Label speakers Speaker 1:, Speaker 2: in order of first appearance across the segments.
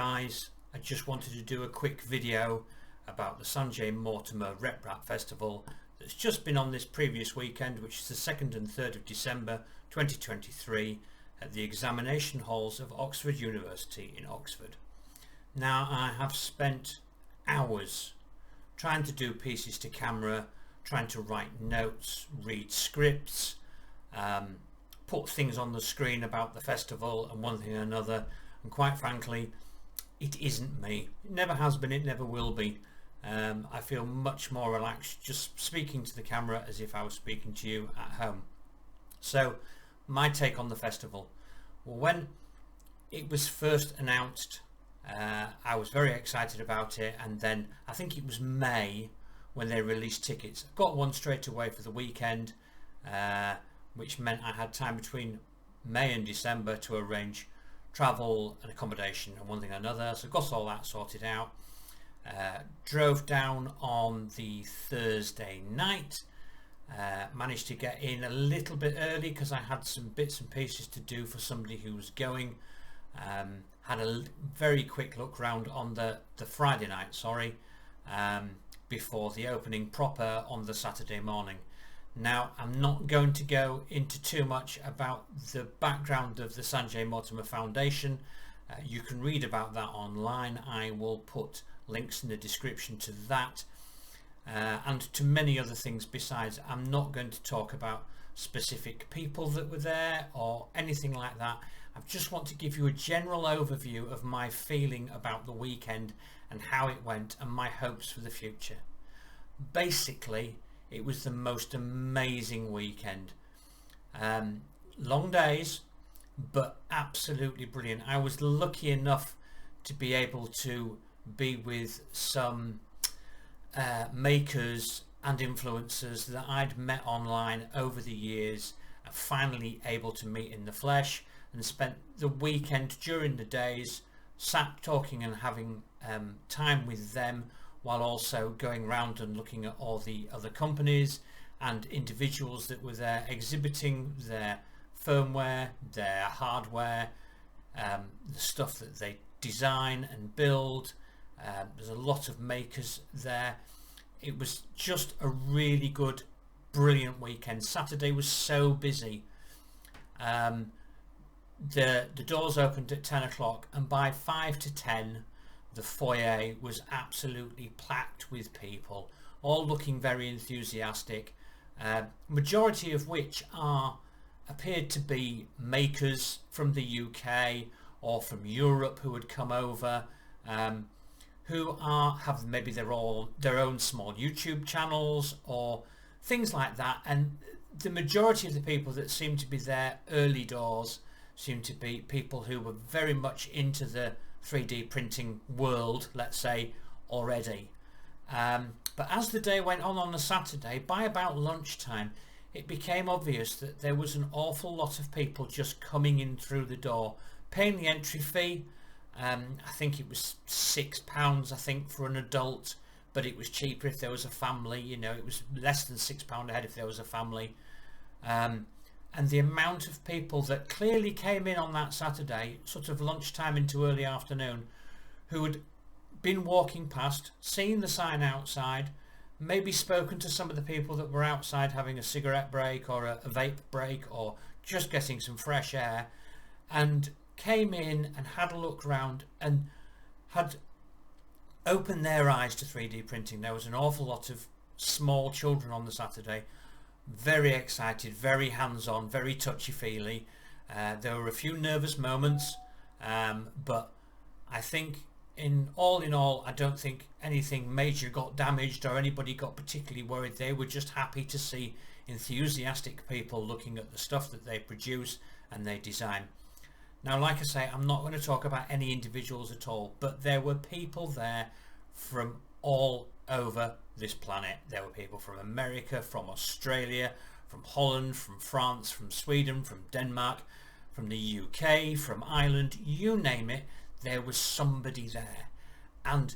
Speaker 1: guys, I just wanted to do a quick video about the Sanjay Mortimer Rep Rap Festival that's just been on this previous weekend, which is the 2nd and 3rd of December 2023 at the examination halls of Oxford University in Oxford. Now, I have spent hours trying to do pieces to camera, trying to write notes, read scripts, put things on the screen about the festival and one thing and another, and quite frankly it isn't me. It never has been, it never will be. I feel much more relaxed just speaking to the camera as if I was speaking to you at home. So my take on the festival. Well, when it was first announced, I was very excited about it, and then I think it was May when they released tickets. I got one straight away for the weekend, which meant I had time between May and December to arrange travel and accommodation and one thing or another, so got all that sorted out. Drove down on the Thursday night, managed to get in a little bit early because I had some bits and pieces to do for somebody who was going. Had a very quick look round on the Friday night, before the opening proper on the Saturday morning. Now, I'm not going to go into too much about the background of the Sanjay Mortimer Foundation. You can read about that online. I will put links in the description to that and to many other things besides. I'm not going to talk about specific people that were there or anything like that. I just want to give you a general overview of my feeling about the weekend and how it went and my hopes for the future. Basically, it was the most amazing weekend. Long days, but absolutely brilliant. I was lucky enough to be able to be with some makers and influencers that I'd met online over the years, and finally able to meet in the flesh, and spent the weekend during the days sat talking and having time with them, while also going round and looking at all the other companies and individuals that were there exhibiting their firmware, their hardware, the stuff that they design and build. There's a lot of makers there. It was just a really good, brilliant weekend. Saturday was so busy. The doors opened at 10 o'clock, and by 5 to 10 the foyer was absolutely packed with people, all looking very enthusiastic, majority of which appeared to be makers from the UK or from Europe who had come over, who have maybe their own small YouTube channels or things like that. And the majority of the people that seemed to be there early doors seemed to be people who were very much into the 3D printing world, let's say, already. But as the day went on the Saturday, by about lunchtime, it became obvious that there was an awful lot of people just coming in through the door, paying the entry fee. I think it was £6, I think, for an adult, but it was cheaper if there was a family. You know, it was less than £6 a head if there was a family. And the amount of people that clearly came in on that Saturday, sort of lunchtime into early afternoon, who had been walking past, seen the sign outside, maybe spoken to some of the people that were outside having a cigarette break or a vape break or just getting some fresh air, and came in and had a look round and had opened their eyes to 3D printing. There was an awful lot of small children on the Saturday, very excited, very hands-on, very touchy-feely. There were a few nervous moments, but I think in all, I don't think anything major got damaged or anybody got particularly worried. They were just happy to see enthusiastic people looking at the stuff that they produce and they design. Now, like I say, I'm not going to talk about any individuals at all, but there were people there from all over this planet. There were people from America, from Australia, from Holland, from France, from Sweden, from Denmark, from the UK, from Ireland, you name it, there was somebody there. And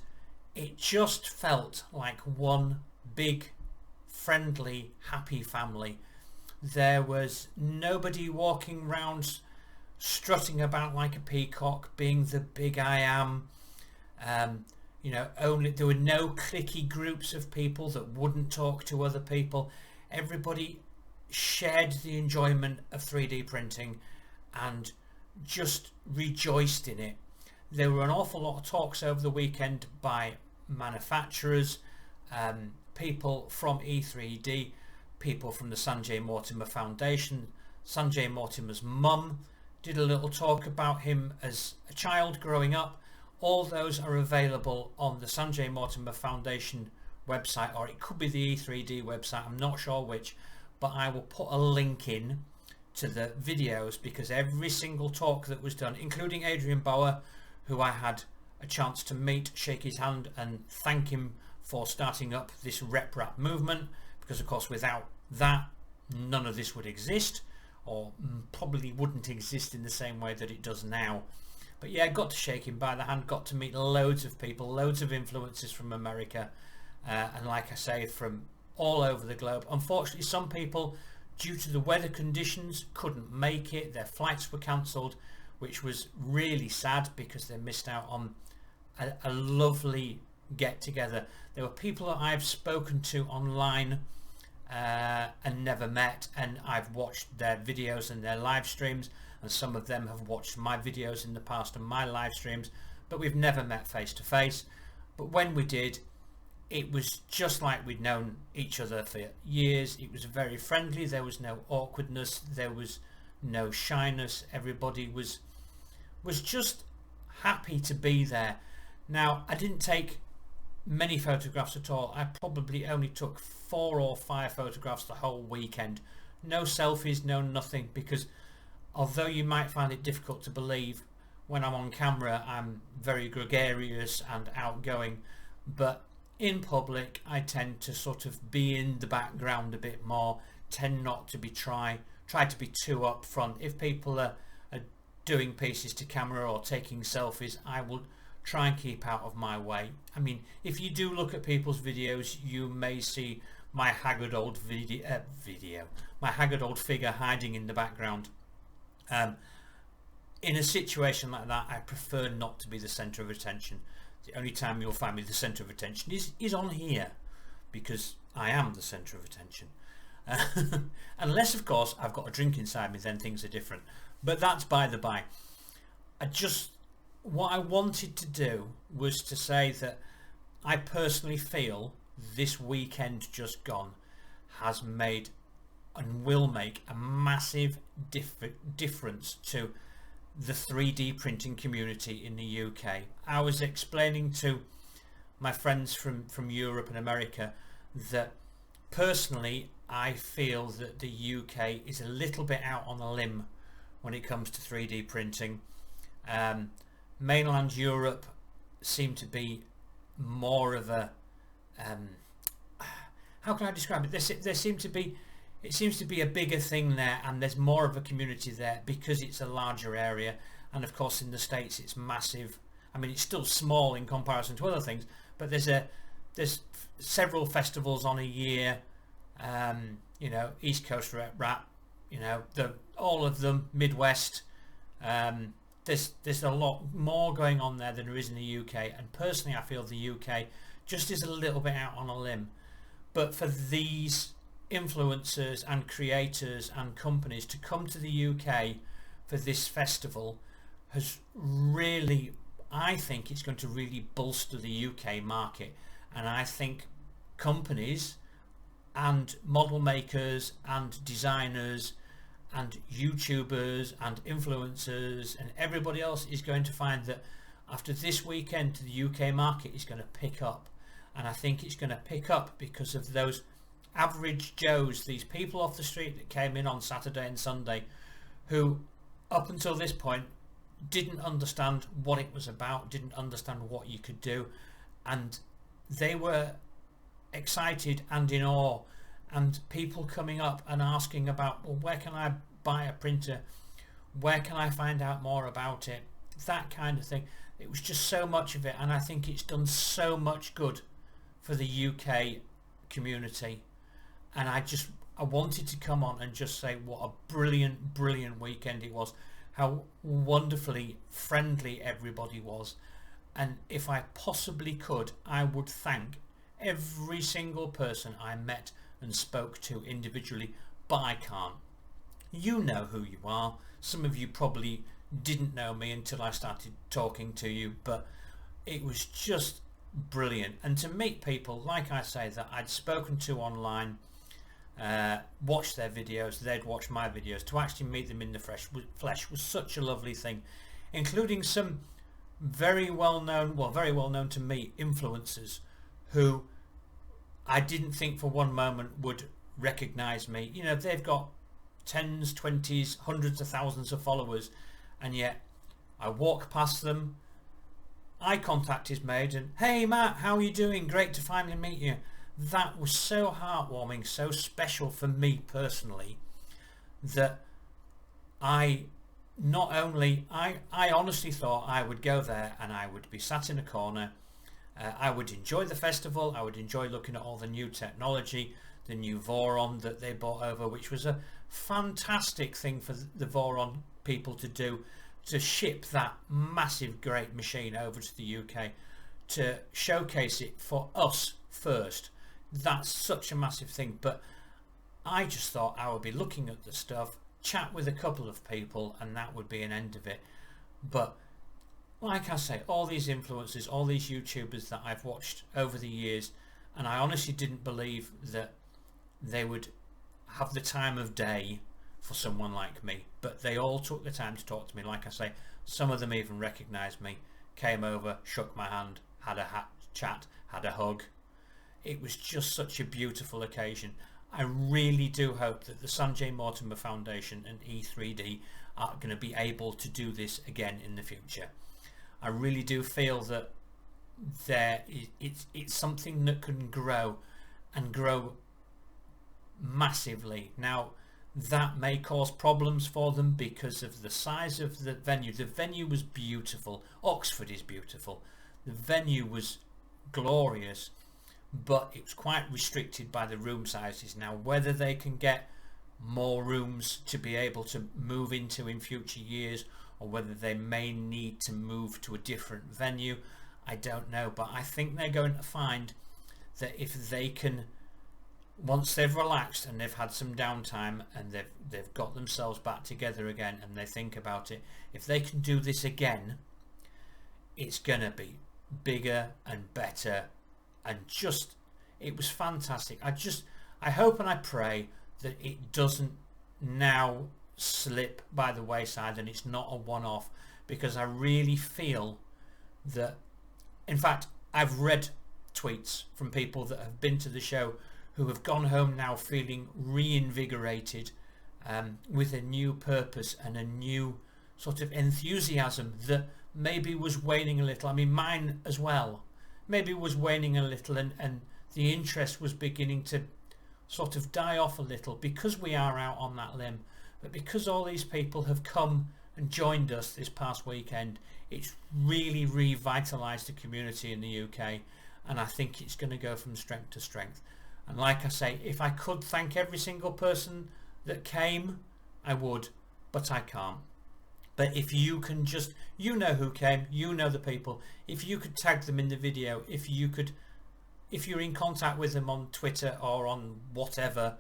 Speaker 1: it just felt like one big, friendly, happy family. There was nobody walking round strutting about like a peacock, being the big I am. Only there were no cliquey groups of people that wouldn't talk to other people. Everybody shared the enjoyment of 3D printing and just rejoiced in it. There were an awful lot of talks over the weekend by manufacturers, people from E3D, people from the Sanjay Mortimer Foundation. Sanjay Mortimer's mum did a little talk about him as a child growing up. All those are available on the Sanjay Mortimer Foundation website, or it could be the E3D website, I'm not sure which, but I will put a link in to the videos, because every single talk that was done, including Adrian Bauer, who I had a chance to meet, shake his hand and thank him for starting up this RepRap movement, because of course without that none of this would exist, or probably wouldn't exist in the same way that it does now. But yeah, got to shake him by the hand, got to meet loads of people, loads of influencers from America, and like I say, from all over the globe. Unfortunately, some people, due to the weather conditions, couldn't make it. Their flights were cancelled, which was really sad, because they missed out on a lovely get together. There were people that I've spoken to online and never met, and I've watched their videos and their live streams, and some of them have watched my videos in the past and my live streams, but we've never met face to face. But when we did, it was just like we'd known each other for years. It was very friendly, there was no awkwardness, there was no shyness. Everybody was just happy to be there. Now, I didn't take many photographs at all. I probably only took 4 or 5 photographs the whole weekend. No selfies, no nothing, because although you might find it difficult to believe, when I'm on camera I'm very gregarious and outgoing, but in public I tend to sort of be in the background a bit more, tend not to be try to be too up front. If people are doing pieces to camera or taking selfies, I will try and keep out of my way. I mean, if you do look at people's videos, you may see my haggard old my haggard old figure hiding in the background. In a situation like that, I prefer not to be the centre of attention. The only time you'll find me the centre of attention is on here, because I am the centre of attention. Unless of course I've got a drink inside me, then things are different, but that's by the by. What I wanted to do was to say that I personally feel this weekend just gone has made and will make a massive difference to the 3D printing community in the UK. I was explaining to my friends from Europe and America that personally I feel that the UK is a little bit out on a limb when it comes to 3D printing. Mainland Europe seem to be more of a how can I describe it? There seem to be, it seems to be a bigger thing there, and there's more of a community there because it's a larger area. And of course in the States it's massive. I mean, it's still small in comparison to other things, but there's several festivals on a year. East Coast Rap, all of them, Midwest. There's a lot more going on there than there is in the UK, and personally I feel the UK just is a little bit out on a limb. But for these influencers and creators and companies to come to the UK for this festival has really, I think it's going to really bolster the UK market. And I think companies and model makers and designers and YouTubers and influencers and everybody else is going to find that after this weekend the UK market is going to pick up. And I think it's going to pick up because of those average Joes, these people off the street that came in on Saturday and Sunday, who up until this point didn't understand what it was about, didn't understand what you could do, and they were excited and in awe. And people coming up and asking about, well, where can I buy a printer, where can I find out more about it, that kind of thing. It was just so much of it, and I think it's done so much good for the UK community. And I wanted to come on and just say what a brilliant weekend it was, how wonderfully friendly everybody was, and if I possibly could, I would thank every single person I met and spoke to individually, but I can't. You know who you are. Some of you probably didn't know me until I started talking to you, but it was just brilliant. And to meet people, like I say, that I'd spoken to online, watch their videos, they'd watch my videos, to actually meet them in the flesh was such a lovely thing, including some very well known to me influencers who I didn't think for one moment would recognize me. You know, they've got tens, 20s, hundreds of thousands of followers, and yet I walk past them, eye contact is made, and hey Matt, how are you doing? Great to finally meet you. That was so heartwarming, so special for me personally, that I honestly thought I would go there and I would be sat in a corner. I would enjoy the festival, I would enjoy looking at all the new technology, the new Voron that they brought over, which was a fantastic thing for the Voron people to do, to ship that massive great machine over to the UK to showcase it for us first. That's such a massive thing. But I just thought I would be looking at the stuff, chat with a couple of people, and that would be an end of it. But like I say, all these influencers, all these YouTubers that I've watched over the years, and I honestly didn't believe that they would have the time of day for someone like me, but they all took the time to talk to me. Like I say, some of them even recognized me, came over, shook my hand, had a chat, had a hug. It was just such a beautiful occasion. I really do hope that the Sanjay Mortimer Foundation and E3D are going to be able to do this again in the future. I really do feel that it's something that can grow and grow massively. Now, that may cause problems for them because of the size of the venue. The venue was beautiful. Oxford is beautiful. The venue was glorious, but it was quite restricted by the room sizes. Now, whether they can get more rooms to be able to move into in future years, or whether they may need to move to a different venue, I don't know. But I think they're going to find that if they can, once they've relaxed and they've had some downtime and they've got themselves back together again and they think about it, if they can do this again, it's gonna be bigger and better. And just, it was fantastic. I hope and I pray that it doesn't now slip by the wayside and it's not a one-off, because I really feel that, in fact, I've read tweets from people that have been to the show who have gone home now feeling reinvigorated, with a new purpose and a new sort of enthusiasm that maybe was waning a little. I mean, mine as well maybe was waning a little, and the interest was beginning to sort of die off a little, because we are out on that limb. But because all these people have come and joined us this past weekend, it's really revitalised the community in the UK, and I think it's going to go from strength to strength. And like I say, if I could thank every single person that came, I would, but I can't. But if you can just, you know who came, you know the people, if you could tag them in the video, if you're in contact with them on Twitter or on whatever,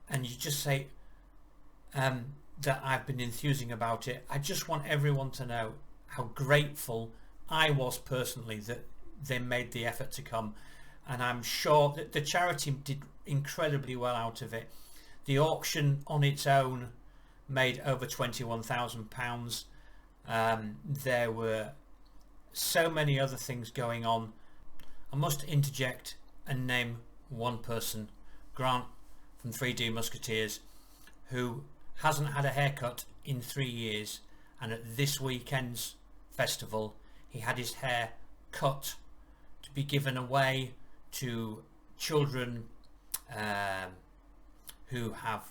Speaker 1: and you just say that I've been enthusing about it, I just want everyone to know how grateful I was personally that they made the effort to come. And I'm sure that the charity did incredibly well out of it. The auction on its own made over £21,000. There were so many other things going on. I must interject and name one person, Grant from 3D Musketeers, who hasn't had a haircut in 3 years, and at this weekend's festival he had his hair cut to be given away to children who have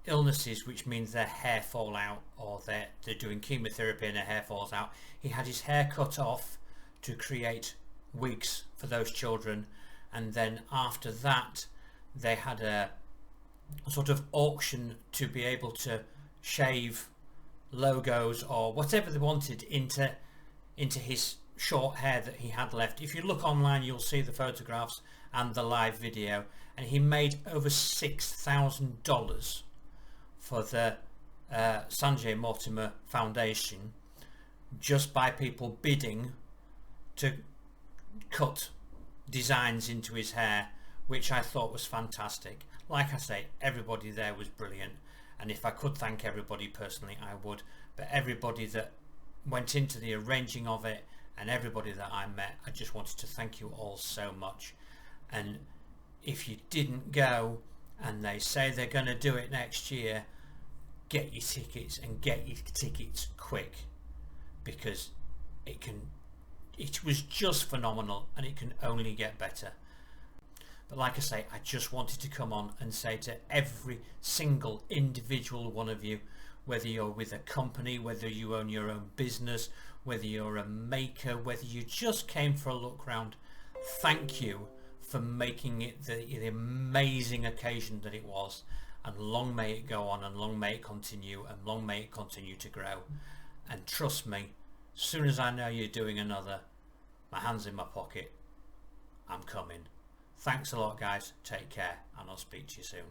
Speaker 1: illnesses which means their hair fall out, or they're doing chemotherapy and their hair falls out. He had his hair cut off to create wigs for those children, and then after that they had a sort of auction to be able to shave logos or whatever they wanted into his short hair that he had left. If you look online, you'll see the photographs and the live video, and he made over $6,000 for the Sanjay Mortimer Foundation just by people bidding to cut designs into his hair, which I thought was fantastic. Like I say, everybody there was brilliant, and if I could thank everybody personally, I would. But everybody that went into the arranging of it and everybody that I met, I just wanted to thank you all so much. And if you didn't go and they say they're going to do it next year, get your tickets, and get your tickets quick, because it was just phenomenal and it can only get better. But like I say, I just wanted to come on and say to every single individual one of you, whether you're with a company, whether you own your own business, whether you're a maker, whether you just came for a look round, thank you for making it the amazing occasion that it was. And long may it go on, and long may it continue, and long may it continue to grow. And trust me, as soon as I know you're doing another, my hand's in my pocket, I'm coming. Thanks a lot, guys. Take care, and I'll speak to you soon.